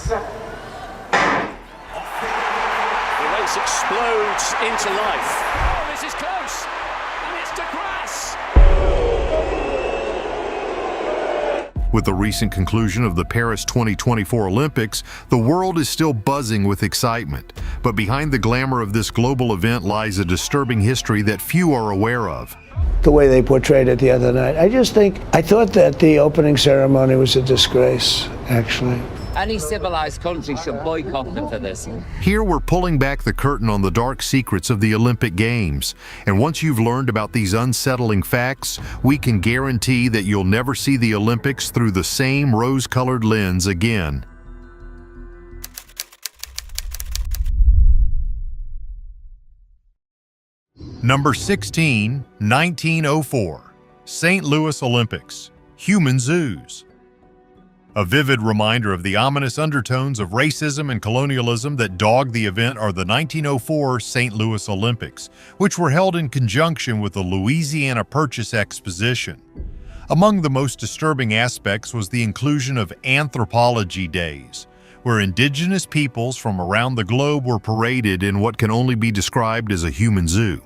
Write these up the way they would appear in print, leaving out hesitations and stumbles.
The race explodes into life. Oh, this is close, and it's to grass. With the recent conclusion of the Paris 2024 Olympics, the world is still buzzing with excitement. But behind the glamour of this global event lies a disturbing history that few are aware of. The way they portrayed it the other night, I thought that the opening ceremony was a disgrace, actually. Any civilized country should boycott them for this. Here we're pulling back the curtain on the dark secrets of the Olympic Games. And once you've learned about these unsettling facts, we can guarantee that you'll never see the Olympics through the same rose-colored lens again. Number 16, 1904, St. Louis Olympics, Human Zoos. A vivid reminder of the ominous undertones of racism and colonialism that dogged the event are the 1904 St. Louis Olympics, which were held in conjunction with the Louisiana Purchase Exposition. Among the most disturbing aspects was the inclusion of Anthropology Days, where indigenous peoples from around the globe were paraded in what can only be described as a human zoo.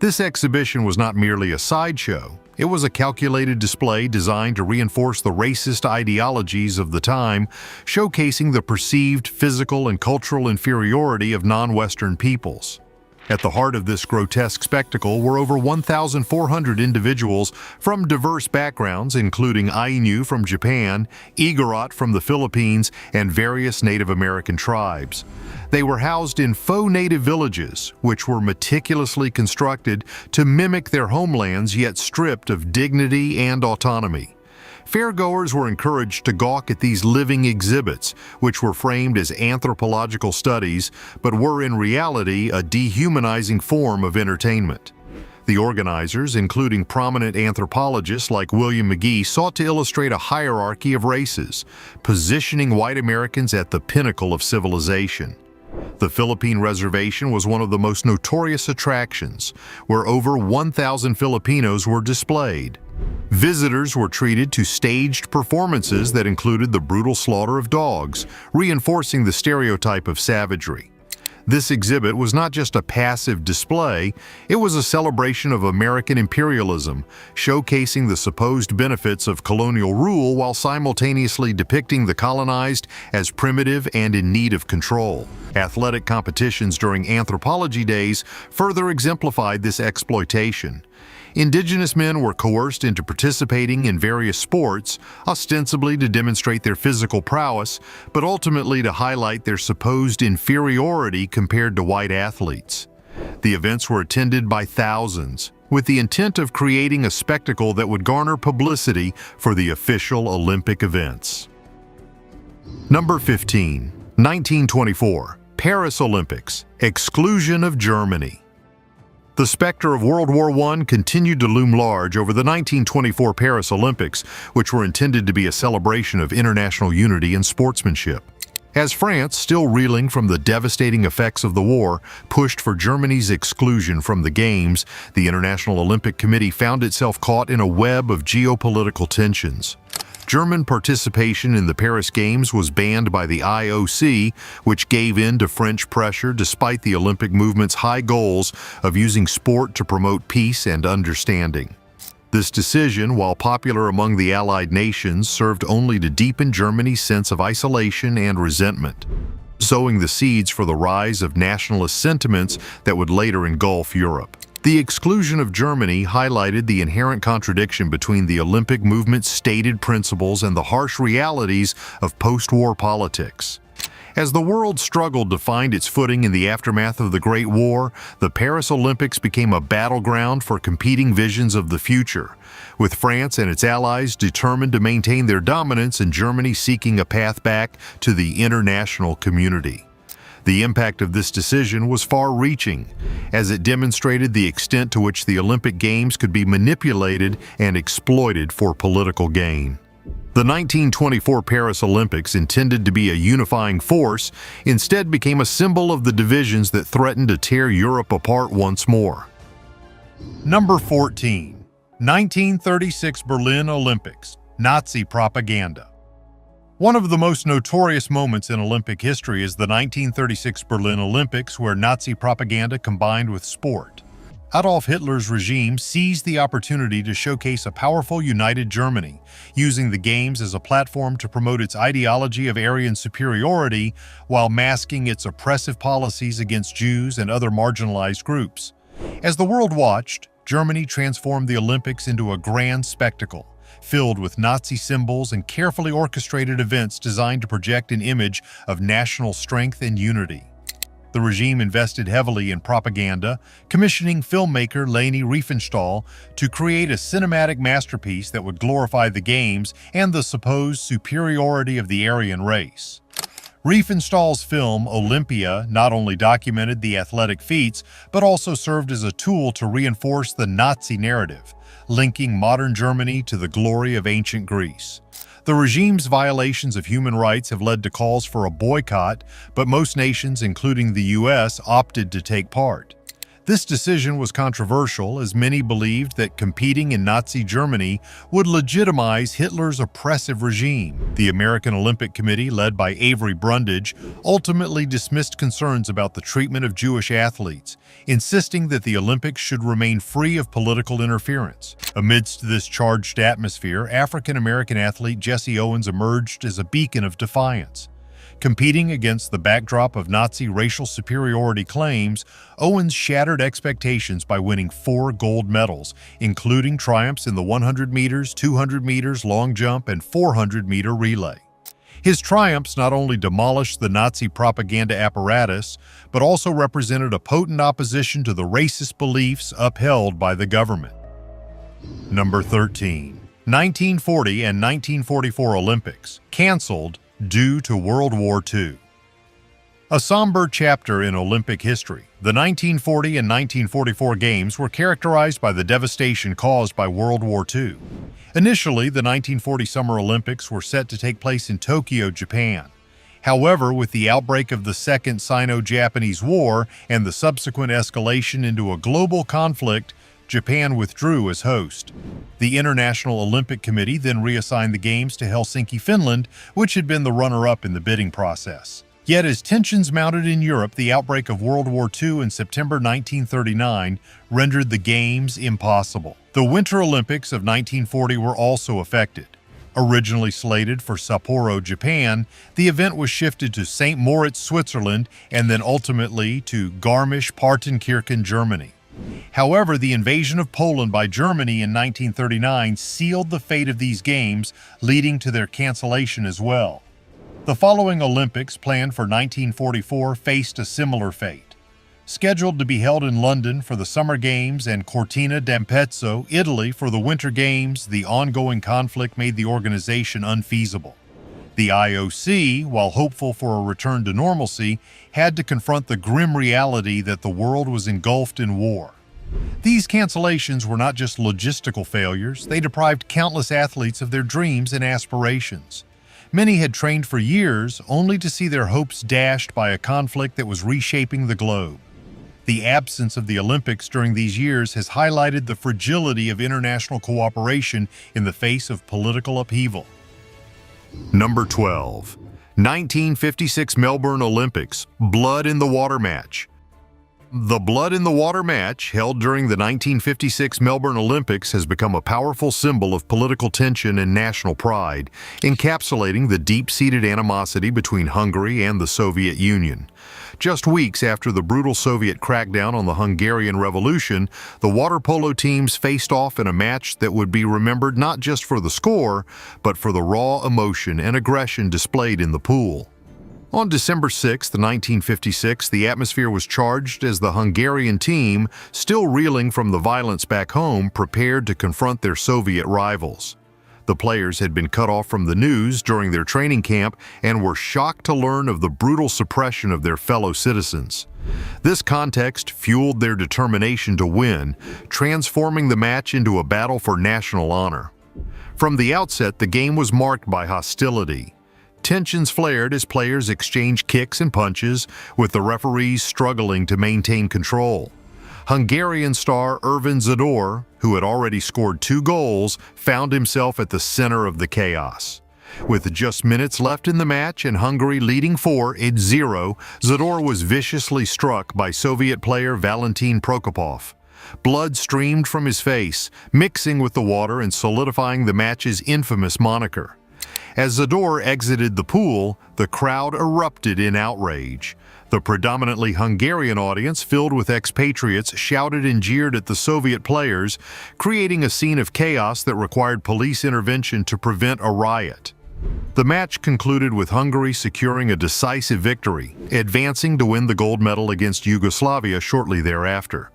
This exhibition was not merely a sideshow. It was a calculated display designed to reinforce the racist ideologies of the time, showcasing the perceived physical and cultural inferiority of non-Western peoples. At the heart of this grotesque spectacle were over 1,400 individuals from diverse backgrounds, including Ainu from Japan, Igorot from the Philippines, and various Native American tribes. They were housed in faux native villages, which were meticulously constructed to mimic their homelands yet stripped of dignity and autonomy. Fairgoers were encouraged to gawk at these living exhibits, which were framed as anthropological studies, but were in reality a dehumanizing form of entertainment. The organizers, including prominent anthropologists like William McGee, sought to illustrate a hierarchy of races, positioning white Americans at the pinnacle of civilization. The Philippine Reservation was one of the most notorious attractions, where over 1,000 Filipinos were displayed. Visitors were treated to staged performances that included the brutal slaughter of dogs, reinforcing the stereotype of savagery. This exhibit was not just a passive display, it was a celebration of American imperialism, showcasing the supposed benefits of colonial rule while simultaneously depicting the colonized as primitive and in need of control. Athletic competitions during Anthropology Days further exemplified this exploitation. Indigenous men were coerced into participating in various sports, ostensibly to demonstrate their physical prowess, but ultimately to highlight their supposed inferiority compared to white athletes. The events were attended by thousands, with the intent of creating a spectacle that would garner publicity for the official Olympic events. Number 15, 1924, Paris Olympics, Exclusion of Germany. The specter of World War I continued to loom large over the 1924 Paris Olympics, which were intended to be a celebration of international unity and sportsmanship. As France, still reeling from the devastating effects of the war, pushed for Germany's exclusion from the Games, the International Olympic Committee found itself caught in a web of geopolitical tensions. German participation in the Paris Games was banned by the IOC, which gave in to French pressure despite the Olympic movement's high goals of using sport to promote peace and understanding. This decision, while popular among the Allied nations, served only to deepen Germany's sense of isolation and resentment, sowing the seeds for the rise of nationalist sentiments that would later engulf Europe. The exclusion of Germany highlighted the inherent contradiction between the Olympic movement's stated principles and the harsh realities of post-war politics. As the world struggled to find its footing in the aftermath of the Great War, the Paris Olympics became a battleground for competing visions of the future, with France and its allies determined to maintain their dominance and Germany seeking a path back to the international community. The impact of this decision was far-reaching, as it demonstrated the extent to which the Olympic Games could be manipulated and exploited for political gain. The 1924 Paris Olympics, intended to be a unifying force, instead became a symbol of the divisions that threatened to tear Europe apart once more. Number 14, 1936 Berlin Olympics, Nazi propaganda. One of the most notorious moments in Olympic history is the 1936 Berlin Olympics, where Nazi propaganda combined with sport. Adolf Hitler's regime seized the opportunity to showcase a powerful, united Germany, using the Games as a platform to promote its ideology of Aryan superiority while masking its oppressive policies against Jews and other marginalized groups. As the world watched, Germany transformed the Olympics into a grand spectacle, filled with Nazi symbols and carefully orchestrated events designed to project an image of national strength and unity. The regime invested heavily in propaganda, commissioning filmmaker Leni Riefenstahl to create a cinematic masterpiece that would glorify the Games and the supposed superiority of the Aryan race. Riefenstahl's film, Olympia, not only documented the athletic feats, but also served as a tool to reinforce the Nazi narrative, linking modern Germany to the glory of ancient Greece. The regime's violations of human rights have led to calls for a boycott, but most nations, including the US, opted to take part. This decision was controversial, as many believed that competing in Nazi Germany would legitimize Hitler's oppressive regime. The American Olympic Committee, led by Avery Brundage, ultimately dismissed concerns about the treatment of Jewish athletes, insisting that the Olympics should remain free of political interference. Amidst this charged atmosphere, African-American athlete Jesse Owens emerged as a beacon of defiance. Competing against the backdrop of Nazi racial superiority claims, Owens shattered expectations by winning 4 gold medals, including triumphs in the 100 meters, 200 meters, long jump, and 400-meter relay. His triumphs not only demolished the Nazi propaganda apparatus, but also represented a potent opposition to the racist beliefs upheld by the government. Number 13. 1940 and 1944 Olympics, canceled due to World War II. A somber chapter in Olympic history, the 1940 and 1944 Games were characterized by the devastation caused by World War II. Initially, the 1940 Summer Olympics were set to take place in Tokyo, Japan. However, with the outbreak of the Second Sino-Japanese War and the subsequent escalation into a global conflict, Japan withdrew as host. The International Olympic Committee then reassigned the Games to Helsinki, Finland, which had been the runner-up in the bidding process. Yet as tensions mounted in Europe, the outbreak of World War II in September 1939 rendered the Games impossible. The Winter Olympics of 1940 were also affected. Originally slated for Sapporo, Japan, the event was shifted to St. Moritz, Switzerland, and then ultimately to Garmisch-Partenkirchen, Germany. However, the invasion of Poland by Germany in 1939 sealed the fate of these games, leading to their cancellation as well. The following Olympics, planned for 1944, faced a similar fate. Scheduled to be held in London for the Summer Games and Cortina d'Ampezzo, Italy for the Winter Games, the ongoing conflict made the organization unfeasible. The IOC, while hopeful for a return to normalcy, had to confront the grim reality that the world was engulfed in war. These cancellations were not just logistical failures, they deprived countless athletes of their dreams and aspirations. Many had trained for years, only to see their hopes dashed by a conflict that was reshaping the globe. The absence of the Olympics during these years has highlighted the fragility of international cooperation in the face of political upheaval. Number 12. 1956 Melbourne Olympics, Blood in the Water match. The Blood in the Water match, held during the 1956 Melbourne Olympics, has become a powerful symbol of political tension and national pride, encapsulating the deep-seated animosity between Hungary and the Soviet Union. Just weeks after the brutal Soviet crackdown on the Hungarian Revolution, the water polo teams faced off in a match that would be remembered not just for the score, but for the raw emotion and aggression displayed in the pool. On December 6, 1956, the atmosphere was charged as the Hungarian team, still reeling from the violence back home, prepared to confront their Soviet rivals. The players had been cut off from the news during their training camp and were shocked to learn of the brutal suppression of their fellow citizens. This context fueled their determination to win, transforming the match into a battle for national honor. From the outset, the game was marked by hostility. Tensions flared as players exchanged kicks and punches, with the referees struggling to maintain control. Hungarian star Ervin Zador, who had already scored 2 goals, found himself at the center of the chaos. With just minutes left in the match and Hungary leading 4-0, Zador was viciously struck by Soviet player Valentin Prokopov. Blood streamed from his face, mixing with the water and solidifying the match's infamous moniker. As Zador exited the pool, the crowd erupted in outrage. The predominantly Hungarian audience, filled with expatriates, shouted and jeered at the Soviet players, creating a scene of chaos that required police intervention to prevent a riot. The match concluded with Hungary securing a decisive victory, advancing to win the gold medal against Yugoslavia shortly thereafter.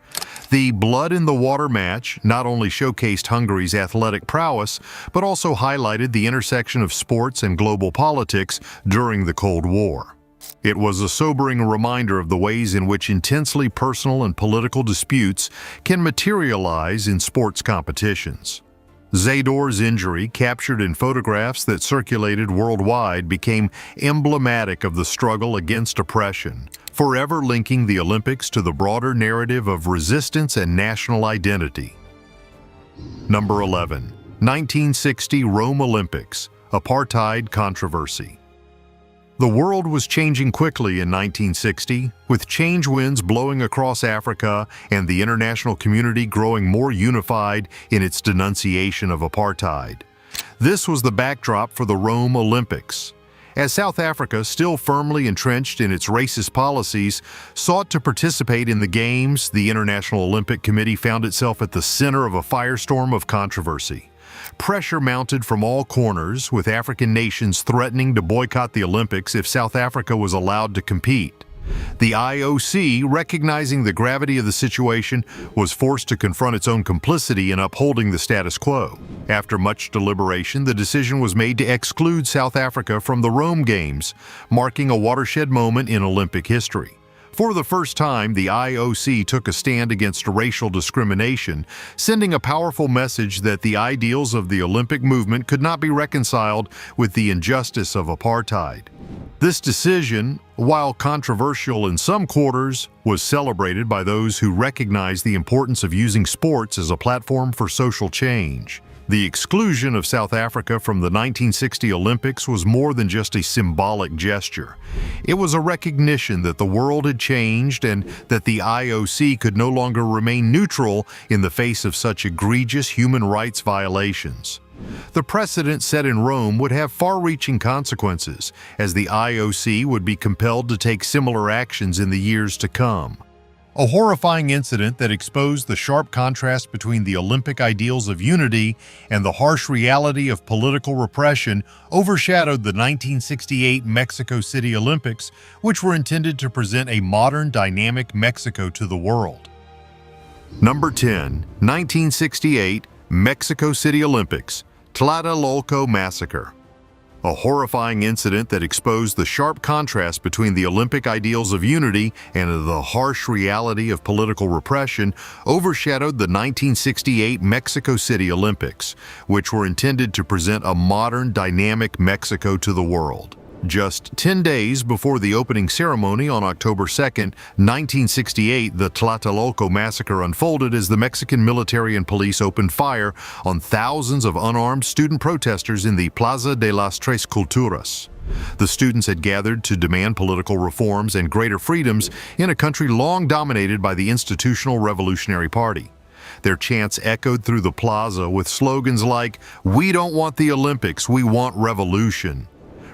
The blood-in-the-water match not only showcased Hungary's athletic prowess, but also highlighted the intersection of sports and global politics during the Cold War. It was a sobering reminder of the ways in which intensely personal and political disputes can materialize in sports competitions. Zador's injury, captured in photographs that circulated worldwide, became emblematic of the struggle against oppression, forever linking the Olympics to the broader narrative of resistance and national identity. Number 11. 1960 Rome Olympics, Apartheid Controversy. The world was changing quickly in 1960, with change winds blowing across Africa and the international community growing more unified in its denunciation of apartheid. This was the backdrop for the Rome Olympics. As South Africa, still firmly entrenched in its racist policies, sought to participate in the Games, the International Olympic Committee found itself at the center of a firestorm of controversy. Pressure mounted from all corners, with African nations threatening to boycott the Olympics if South Africa was allowed to compete. The IOC, recognizing the gravity of the situation, was forced to confront its own complicity in upholding the status quo. After much deliberation, the decision was made to exclude South Africa from the Rome Games, marking a watershed moment in Olympic history. For the first time, the IOC took a stand against racial discrimination, sending a powerful message that the ideals of the Olympic movement could not be reconciled with the injustice of apartheid. This decision, while controversial in some quarters, was celebrated by those who recognized the importance of using sports as a platform for social change. The exclusion of South Africa from the 1960 Olympics was more than just a symbolic gesture. It was a recognition that the world had changed and that the IOC could no longer remain neutral in the face of such egregious human rights violations. The precedent set in Rome would have far-reaching consequences, as the IOC would be compelled to take similar actions in the years to come. A horrifying incident that exposed the sharp contrast between the Olympic ideals of unity and the harsh reality of political repression overshadowed the 1968 Mexico City Olympics, which were intended to present a modern, dynamic Mexico to the world. Number 10. 1968 Mexico City Olympics, Tlatelolco Massacre. A horrifying incident that exposed the sharp contrast between the Olympic ideals of unity and the harsh reality of political repression overshadowed the 1968 Mexico City Olympics, which were intended to present a modern, dynamic Mexico to the world. Just 10 days before the opening ceremony on October 2, 1968, the Tlatelolco massacre unfolded as the Mexican military and police opened fire on thousands of unarmed student protesters in the Plaza de las Tres Culturas. The students had gathered to demand political reforms and greater freedoms in a country long dominated by the institutional Revolutionary Party. Their chants echoed through the plaza with slogans like, "We don't want the Olympics, we want revolution,"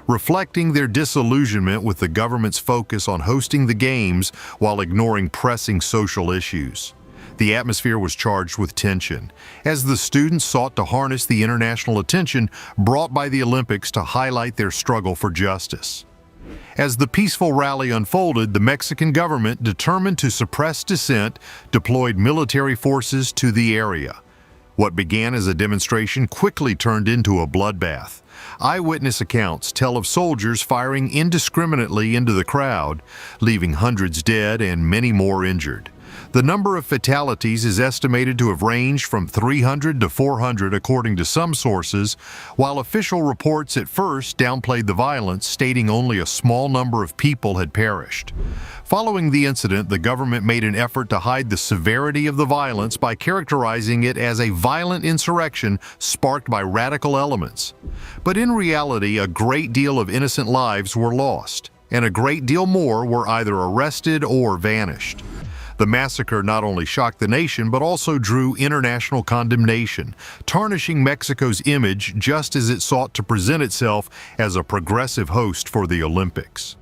reflecting their disillusionment with the government's focus on hosting the Games while ignoring pressing social issues. The atmosphere was charged with tension, as the students sought to harness the international attention brought by the Olympics to highlight their struggle for justice. As the peaceful rally unfolded, the Mexican government, determined to suppress dissent, deployed military forces to the area. What began as a demonstration quickly turned into a bloodbath. Eyewitness accounts tell of soldiers firing indiscriminately into the crowd, leaving hundreds dead and many more injured. The number of fatalities is estimated to have ranged from 300 to 400 according to some sources, while official reports at first downplayed the violence, stating only a small number of people had perished. Following the incident, the government made an effort to hide the severity of the violence by characterizing it as a violent insurrection sparked by radical elements. But in reality, a great deal of innocent lives were lost, and a great deal more were either arrested or vanished. The massacre not only shocked the nation, but also drew international condemnation, tarnishing Mexico's image just as it sought to present itself as a progressive host for the Olympics.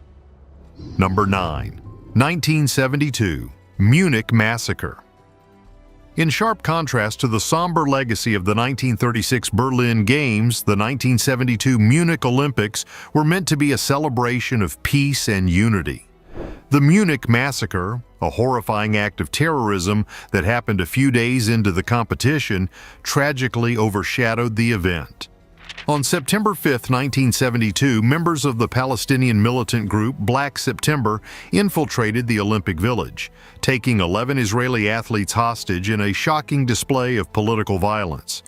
Number 9. 1972, Munich Massacre. In sharp contrast to the somber legacy of the 1936 Berlin Games, the 1972 Munich Olympics were meant to be a celebration of peace and unity. The Munich Massacre, a horrifying act of terrorism that happened a few days into the competition, tragically overshadowed the event. On September 5, 1972, members of the Palestinian militant group Black September infiltrated the Olympic Village, taking 11 Israeli athletes hostage in a shocking display of political violence.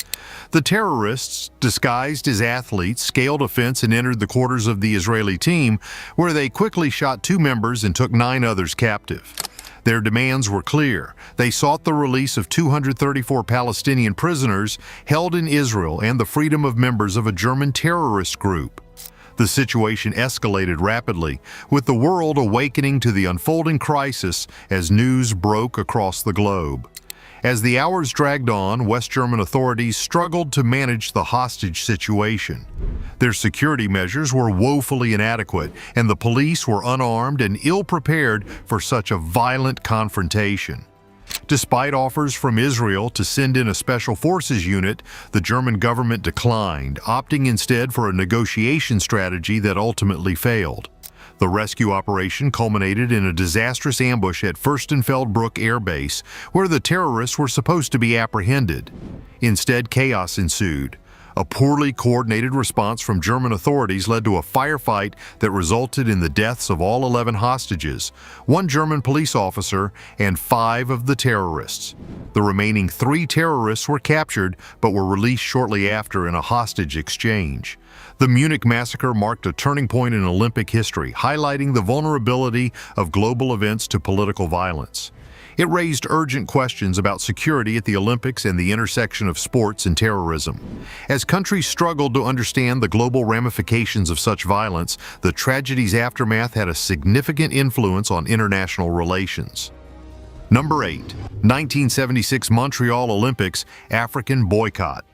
The terrorists, disguised as athletes, scaled a fence and entered the quarters of the Israeli team, where they quickly shot 2 members and took 9 others captive. Their demands were clear. They sought the release of 234 Palestinian prisoners held in Israel and the freedom of members of a German terrorist group. The situation escalated rapidly, with the world awakening to the unfolding crisis as news broke across the globe. As the hours dragged on, West German authorities struggled to manage the hostage situation. Their security measures were woefully inadequate, and the police were unarmed and ill-prepared for such a violent confrontation. Despite offers from Israel to send in a special forces unit, the German government declined, opting instead for a negotiation strategy that ultimately failed. The rescue operation culminated in a disastrous ambush at Fürstenfeldbruck Air Base, where the terrorists were supposed to be apprehended. Instead, chaos ensued. A poorly coordinated response from German authorities led to a firefight that resulted in the deaths of all 11 hostages, 1 German police officer, and 5 of the terrorists. The remaining 3 terrorists were captured but were released shortly after in a hostage exchange. The Munich Massacre marked a turning point in Olympic history, highlighting the vulnerability of global events to political violence. It raised urgent questions about security at the Olympics and the intersection of sports and terrorism. As countries struggled to understand the global ramifications of such violence, the tragedy's aftermath had a significant influence on international relations. Number 8. 1976 Montreal Olympics, African boycott.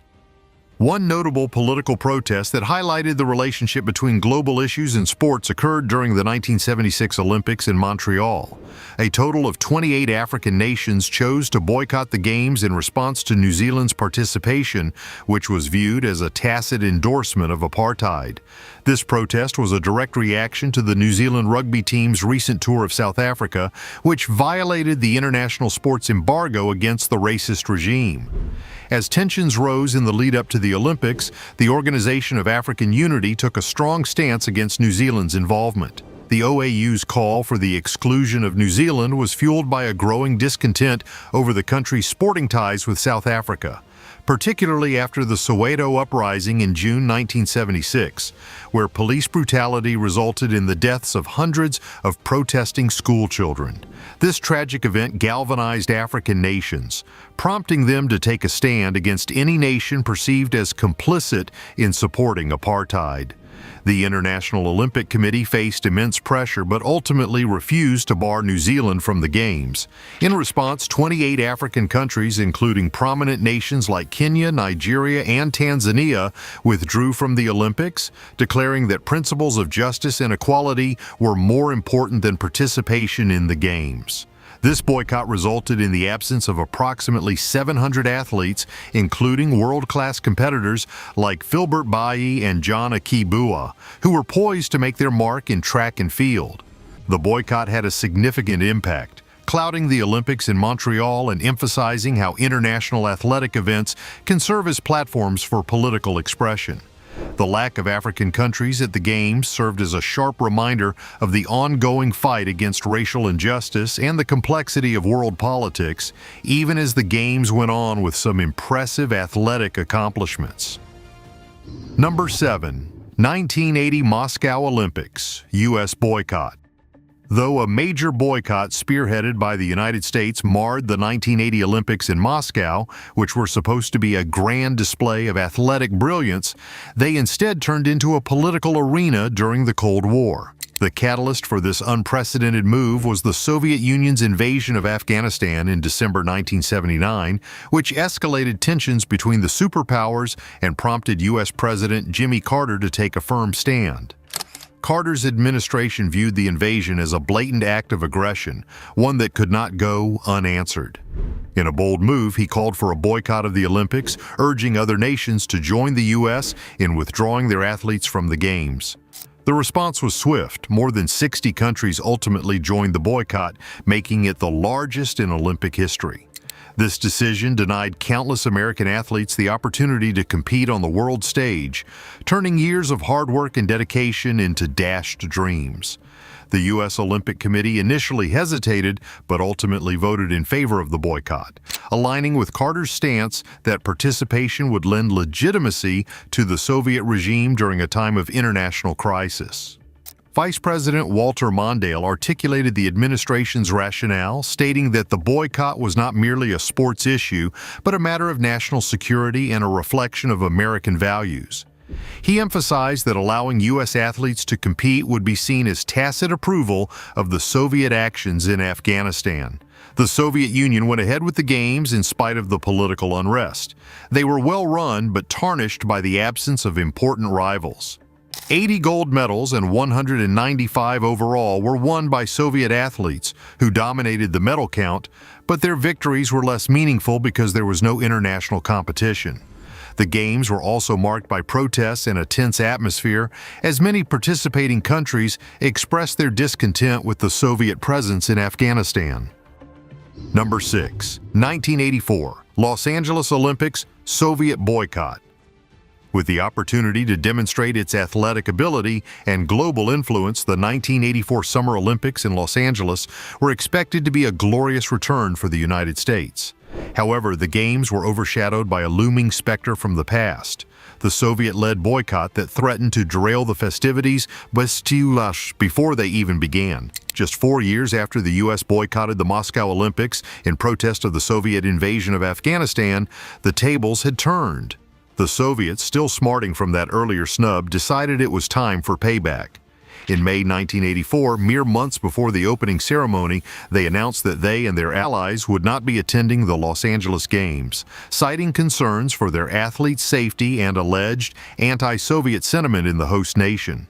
One notable political protest that highlighted the relationship between global issues and sports occurred during the 1976 Olympics in Montreal. A total of 28 African nations chose to boycott the Games in response to New Zealand's participation, which was viewed as a tacit endorsement of apartheid. This protest was a direct reaction to the New Zealand rugby team's recent tour of South Africa, which violated the international sports embargo against the racist regime. As tensions rose in the lead-up to the Olympics, the Organization of African Unity took a strong stance against New Zealand's involvement. The OAU's call for the exclusion of New Zealand was fueled by a growing discontent over the country's sporting ties with South Africa, particularly after the Soweto uprising in June 1976, where police brutality resulted in the deaths of hundreds of protesting schoolchildren. This tragic event galvanized African nations, prompting them to take a stand against any nation perceived as complicit in supporting apartheid. The International Olympic Committee faced immense pressure but ultimately refused to bar New Zealand from the Games. In response, 28 African countries, including prominent nations like Kenya, Nigeria, and Tanzania, withdrew from the Olympics, declaring that principles of justice and equality were more important than participation in the Games. This boycott resulted in the absence of approximately 700 athletes, including world-class competitors like Philbert Bayi and John Akibua, who were poised to make their mark in track and field. The boycott had a significant impact, clouding the Olympics in Montreal and emphasizing how international athletic events can serve as platforms for political expression. The lack of African countries at the Games served as a sharp reminder of the ongoing fight against racial injustice and the complexity of world politics, even as the Games went on with some impressive athletic accomplishments. Number 7. 1980 Moscow Olympics, U.S. boycott. Though a major boycott spearheaded by the United States marred the 1980 Olympics in Moscow, which were supposed to be a grand display of athletic brilliance, they instead turned into a political arena during the Cold War. The catalyst for this unprecedented move was the Soviet Union's invasion of Afghanistan in December 1979, which escalated tensions between the superpowers and prompted U.S. President Jimmy Carter to take a firm stand. Carter's administration viewed the invasion as a blatant act of aggression, one that could not go unanswered. In a bold move, he called for a boycott of the Olympics, urging other nations to join the U.S. in withdrawing their athletes from the Games. The response was swift. More than 60 countries ultimately joined the boycott, making it the largest in Olympic history. This decision denied countless American athletes the opportunity to compete on the world stage, turning years of hard work and dedication into dashed dreams. The U.S. Olympic Committee initially hesitated, but ultimately voted in favor of the boycott, aligning with Carter's stance that participation would lend legitimacy to the Soviet regime during a time of international crisis. Vice President Walter Mondale articulated the administration's rationale, stating that the boycott was not merely a sports issue, but a matter of national security and a reflection of American values. He emphasized that allowing U.S. athletes to compete would be seen as tacit approval of the Soviet actions in Afghanistan. The Soviet Union went ahead with the Games in spite of the political unrest. They were well run, but tarnished by the absence of important rivals. 80 gold medals and 195 overall were won by Soviet athletes, who dominated the medal count, but their victories were less meaningful because there was no international competition. The Games were also marked by protests and a tense atmosphere, as many participating countries expressed their discontent with the Soviet presence in Afghanistan. Number 6. 1984 Los Angeles Olympics, Soviet boycott. With the opportunity to demonstrate its athletic ability and global influence, the 1984 Summer Olympics in Los Angeles were expected to be a glorious return for the United States. However, the Games were overshadowed by a looming specter from the past, the Soviet-led boycott that threatened to derail the festivities before they even began. Just 4 years after the U.S. boycotted the Moscow Olympics in protest of the Soviet invasion of Afghanistan, the tables had turned. The Soviets, still smarting from that earlier snub, decided it was time for payback. In May 1984, mere months before the opening ceremony, they announced that they and their allies would not be attending the Los Angeles Games, citing concerns for their athletes' safety and alleged anti-Soviet sentiment in the host nation.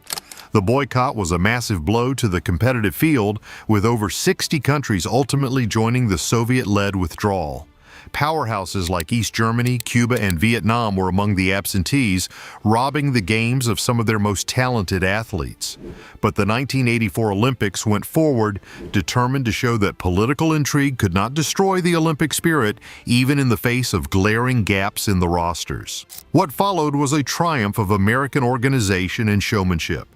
The boycott was a massive blow to the competitive field, with over 60 countries ultimately joining the Soviet-led withdrawal. Powerhouses like East Germany, Cuba, and Vietnam were among the absentees, robbing the Games of some of their most talented athletes. But the 1984 Olympics went forward, determined to show that political intrigue could not destroy the Olympic spirit, even in the face of glaring gaps in the rosters. What followed was a triumph of American organization and showmanship.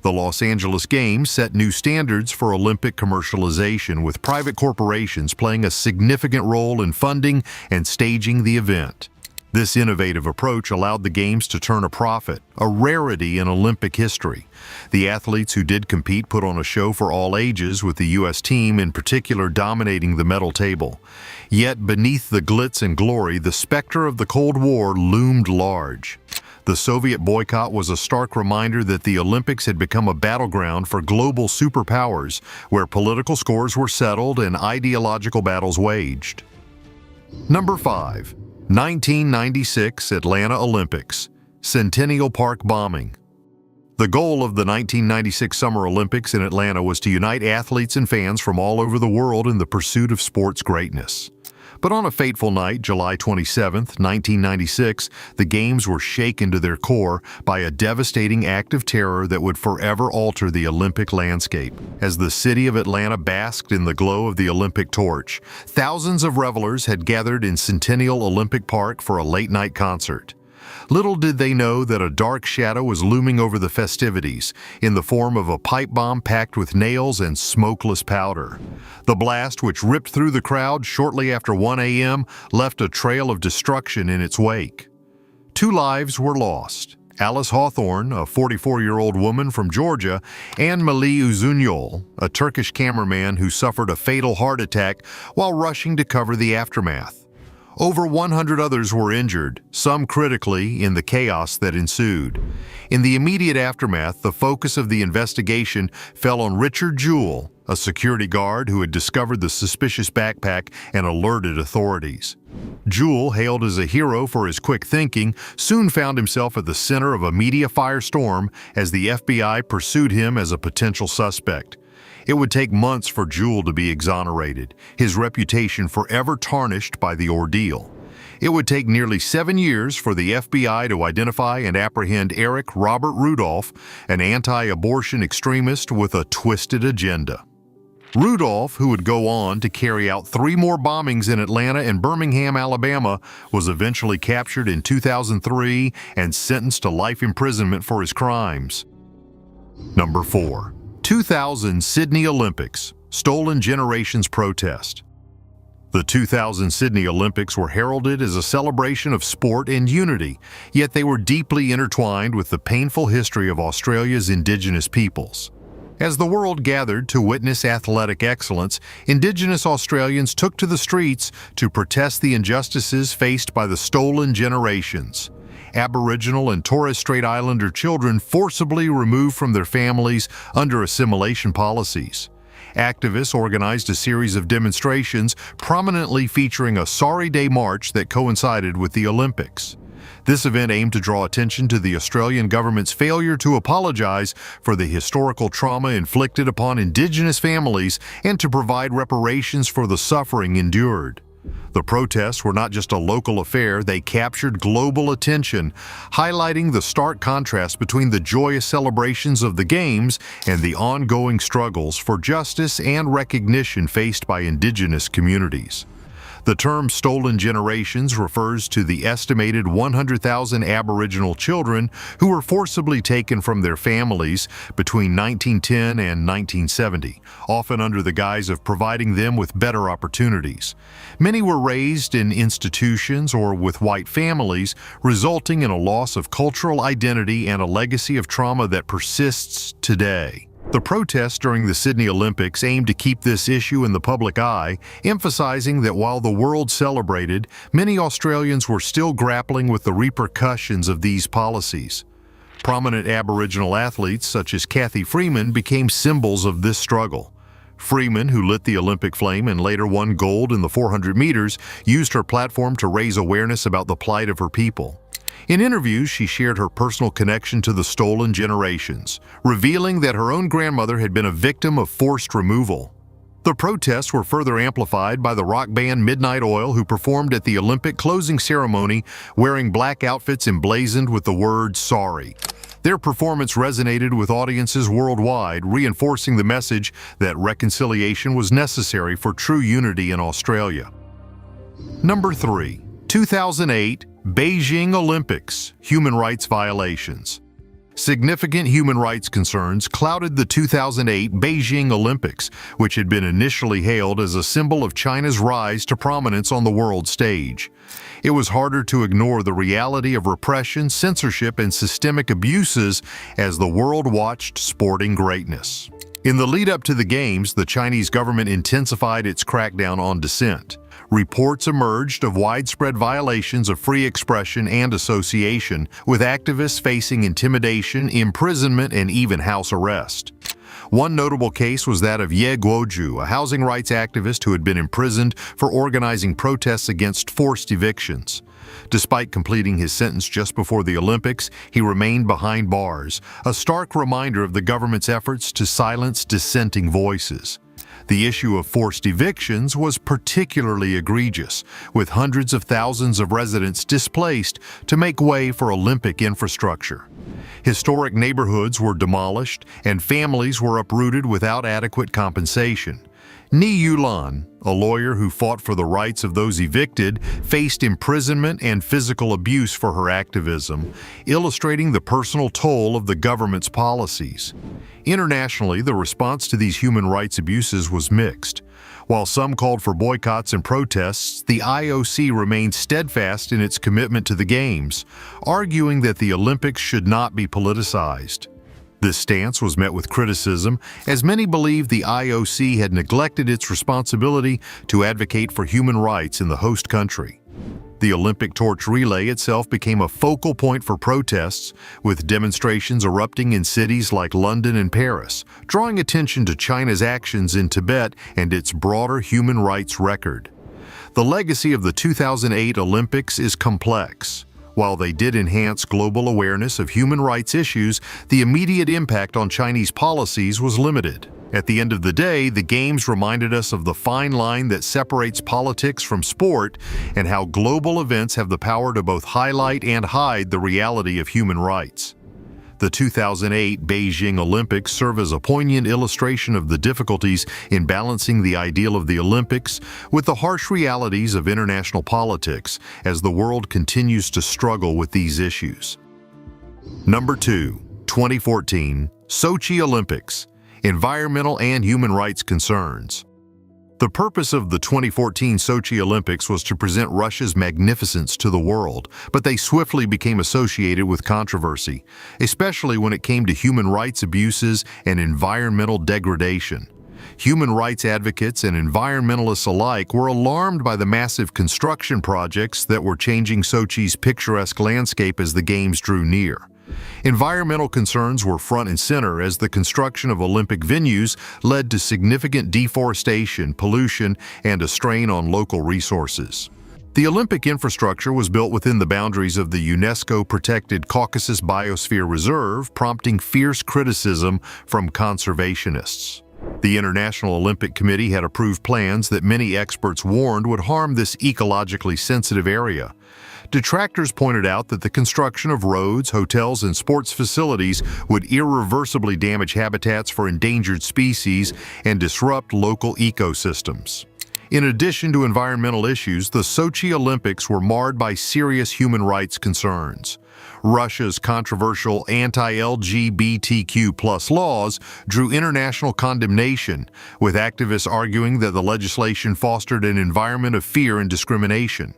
The Los Angeles Games set new standards for Olympic commercialization, with private corporations playing a significant role in funding and staging the event. This innovative approach allowed the Games to turn a profit, a rarity in Olympic history. The athletes who did compete put on a show for all ages, with the U.S. team in particular dominating the medal table. Yet beneath the glitz and glory, the specter of the Cold War loomed large. The Soviet boycott was a stark reminder that the Olympics had become a battleground for global superpowers, where political scores were settled and ideological battles waged. Number 5. 1996 Atlanta Olympics, Centennial Park bombing. The goal of the 1996 Summer Olympics in Atlanta was to unite athletes and fans from all over the world in the pursuit of sports greatness. But on a fateful night, July 27, 1996, the Games were shaken to their core by a devastating act of terror that would forever alter the Olympic landscape. As the city of Atlanta basked in the glow of the Olympic torch, thousands of revelers had gathered in Centennial Olympic Park for a late-night concert. Little did they know that a dark shadow was looming over the festivities in the form of a pipe bomb packed with nails and smokeless powder. The blast, which ripped through the crowd shortly after 1 a.m., left a trail of destruction in its wake. 2 lives were lost. Alice Hawthorne, a 44-year-old woman from Georgia, and Melih Uzunyoğlu, a Turkish cameraman who suffered a fatal heart attack while rushing to cover the aftermath. Over 100 others were injured, some critically, in the chaos that ensued. In the immediate aftermath, the focus of the investigation fell on Richard Jewell, a security guard who had discovered the suspicious backpack and alerted authorities. Jewell, hailed as a hero for his quick thinking, soon found himself at the center of a media firestorm as the FBI pursued him as a potential suspect. It would take months for Jewell to be exonerated, his reputation forever tarnished by the ordeal. It would take nearly 7 years for the FBI to identify and apprehend Eric Robert Rudolph, an anti-abortion extremist with a twisted agenda. Rudolph, who would go on to carry out 3 more bombings in Atlanta and Birmingham, Alabama, was eventually captured in 2003 and sentenced to life imprisonment for his crimes. Number 4. 2000 Sydney Olympics, Stolen Generations Protest. The 2000 Sydney Olympics were heralded as a celebration of sport and unity, yet they were deeply intertwined with the painful history of Australia's Indigenous peoples. As the world gathered to witness athletic excellence, Indigenous Australians took to the streets to protest the injustices faced by the stolen generations. Aboriginal and Torres Strait Islander children forcibly removed from their families under assimilation policies. Activists organized a series of demonstrations prominently featuring a Sorry Day march that coincided with the Olympics. This event aimed to draw attention to the Australian government's failure to apologize for the historical trauma inflicted upon Indigenous families and to provide reparations for the suffering endured. The protests were not just a local affair, they captured global attention, highlighting the stark contrast between the joyous celebrations of the Games and the ongoing struggles for justice and recognition faced by Indigenous communities. The term stolen generations refers to the estimated 100,000 Aboriginal children who were forcibly taken from their families between 1910 and 1970, often under the guise of providing them with better opportunities. Many were raised in institutions or with white families, resulting in a loss of cultural identity and a legacy of trauma that persists today. The protests during the Sydney Olympics aimed to keep this issue in the public eye, emphasizing that while the world celebrated, many Australians were still grappling with the repercussions of these policies. Prominent Aboriginal athletes such as Cathy Freeman became symbols of this struggle. Freeman, who lit the Olympic flame and later won gold in the 400 meters, used her platform to raise awareness about the plight of her people. In interviews, she shared her personal connection to the stolen generations, revealing that her own grandmother had been a victim of forced removal. The protests were further amplified by the rock band Midnight Oil, who performed at the Olympic closing ceremony wearing black outfits emblazoned with the word "sorry." Their performance resonated with audiences worldwide, reinforcing the message that reconciliation was necessary for true unity in Australia. Number 3. 2008 Beijing Olympics, Human Rights Violations. Significant human rights concerns clouded the 2008 Beijing Olympics, which had been initially hailed as a symbol of China's rise to prominence on the world stage. It was harder to ignore the reality of repression, censorship, and systemic abuses as the world watched sporting greatness. In the lead-up to the Games, the Chinese government intensified its crackdown on dissent. Reports emerged of widespread violations of free expression and association, with activists facing intimidation, imprisonment, and even house arrest. One notable case was that of Ye Guoju, a housing rights activist who had been imprisoned for organizing protests against forced evictions. Despite completing his sentence just before the Olympics, he remained behind bars, a stark reminder of the government's efforts to silence dissenting voices. The issue of forced evictions was particularly egregious, with hundreds of thousands of residents displaced to make way for Olympic infrastructure. Historic neighborhoods were demolished, and families were uprooted without adequate compensation. Ni Yulan, a lawyer who fought for the rights of those evicted, faced imprisonment and physical abuse for her activism, illustrating the personal toll of the government's policies. Internationally, the response to these human rights abuses was mixed. While some called for boycotts and protests, the IOC remained steadfast in its commitment to the Games, arguing that the Olympics should not be politicized. This stance was met with criticism, as many believed the IOC had neglected its responsibility to advocate for human rights in the host country. The Olympic torch relay itself became a focal point for protests, with demonstrations erupting in cities like London and Paris, drawing attention to China's actions in Tibet and its broader human rights record. The legacy of the 2008 Olympics is complex. While they did enhance global awareness of human rights issues, the immediate impact on Chinese policies was limited. At the end of the day, the Games reminded us of the fine line that separates politics from sport and how global events have the power to both highlight and hide the reality of human rights. The 2008 Beijing Olympics serve as a poignant illustration of the difficulties in balancing the ideal of the Olympics with the harsh realities of international politics as the world continues to struggle with these issues. Number 2, 2014 Sochi Olympics, Environmental and Human Rights Concerns. The purpose of the 2014 Sochi Olympics was to present Russia's magnificence to the world, but they swiftly became associated with controversy, especially when it came to human rights abuses and environmental degradation. Human rights advocates and environmentalists alike were alarmed by the massive construction projects that were changing Sochi's picturesque landscape as the Games drew near. Environmental concerns were front and center as the construction of Olympic venues led to significant deforestation, pollution, and a strain on local resources. The Olympic infrastructure was built within the boundaries of the UNESCO-protected Caucasus Biosphere Reserve, prompting fierce criticism from conservationists. The International Olympic Committee had approved plans that many experts warned would harm this ecologically sensitive area. Detractors pointed out that the construction of roads, hotels, and sports facilities would irreversibly damage habitats for endangered species and disrupt local ecosystems. In addition to environmental issues, the Sochi Olympics were marred by serious human rights concerns. Russia's controversial anti-LGBTQ+ laws drew international condemnation, with activists arguing that the legislation fostered an environment of fear and discrimination.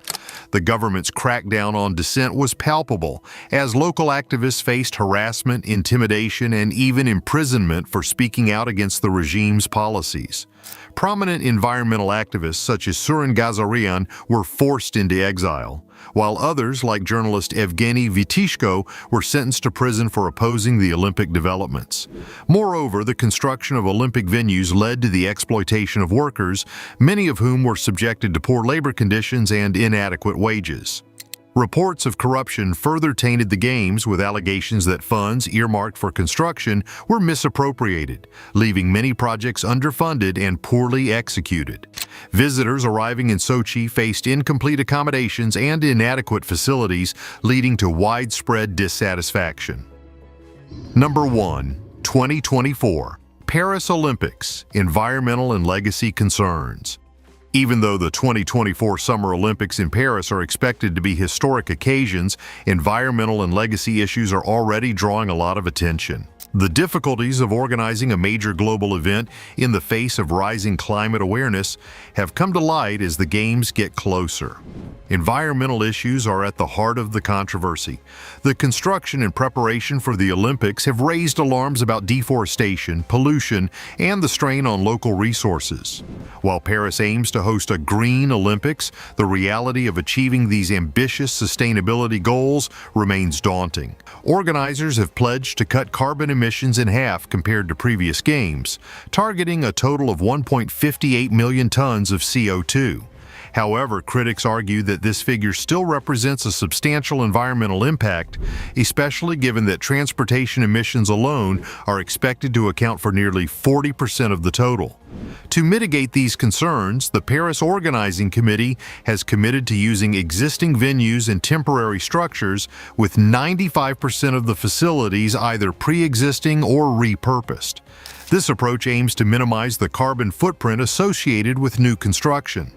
The government's crackdown on dissent was palpable, as local activists faced harassment, intimidation, and even imprisonment for speaking out against the regime's policies. Prominent environmental activists such as Surin Gazarian were forced into exile, while others like journalist Evgeny Vitishko were sentenced to prison for opposing the Olympic developments. Moreover, the construction of Olympic venues led to the exploitation of workers, many of whom were subjected to poor labor conditions and inadequate wages. Reports of corruption further tainted the Games, with allegations that funds earmarked for construction were misappropriated, leaving many projects underfunded and poorly executed. Visitors arriving in Sochi faced incomplete accommodations and inadequate facilities, leading to widespread dissatisfaction. Number 1, 2024 Paris Olympics, Environmental and Legacy Concerns. Even though the 2024 Summer Olympics in Paris are expected to be historic occasions, environmental and legacy issues are already drawing a lot of attention. The difficulties of organizing a major global event in the face of rising climate awareness have come to light as the Games get closer. Environmental issues are at the heart of the controversy. The construction and preparation for the Olympics have raised alarms about deforestation, pollution, and the strain on local resources. While Paris aims to host a green Olympics, the reality of achieving these ambitious sustainability goals remains daunting. Organizers have pledged to cut carbon emissions in half compared to previous Games, targeting a total of 1.58 million tons of CO2. However, critics argue that this figure still represents a substantial environmental impact, especially given that transportation emissions alone are expected to account for nearly 40% of the total. To mitigate these concerns, the Paris Organizing Committee has committed to using existing venues and temporary structures, with 95% of the facilities either pre-existing or repurposed. This approach aims to minimize the carbon footprint associated with new construction.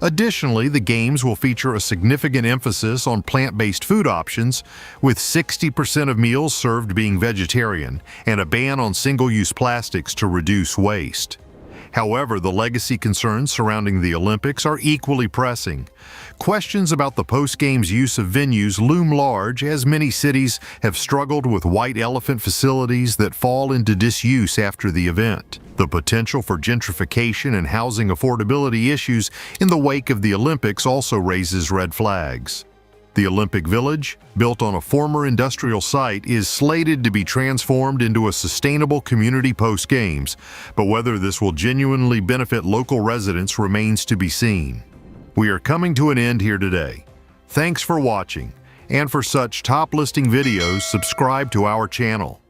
Additionally, the Games will feature a significant emphasis on plant-based food options, with 60% of meals served being vegetarian and a ban on single-use plastics to reduce waste. However, the legacy concerns surrounding the Olympics are equally pressing. Questions about the post-Games use of venues loom large, as many cities have struggled with white elephant facilities that fall into disuse after the event. The potential for gentrification and housing affordability issues in the wake of the Olympics also raises red flags. The Olympic Village, built on a former industrial site, is slated to be transformed into a sustainable community post-Games, but whether this will genuinely benefit local residents remains to be seen. We are coming to an end here today. Thanks for watching, and for such top listing videos, subscribe to our channel.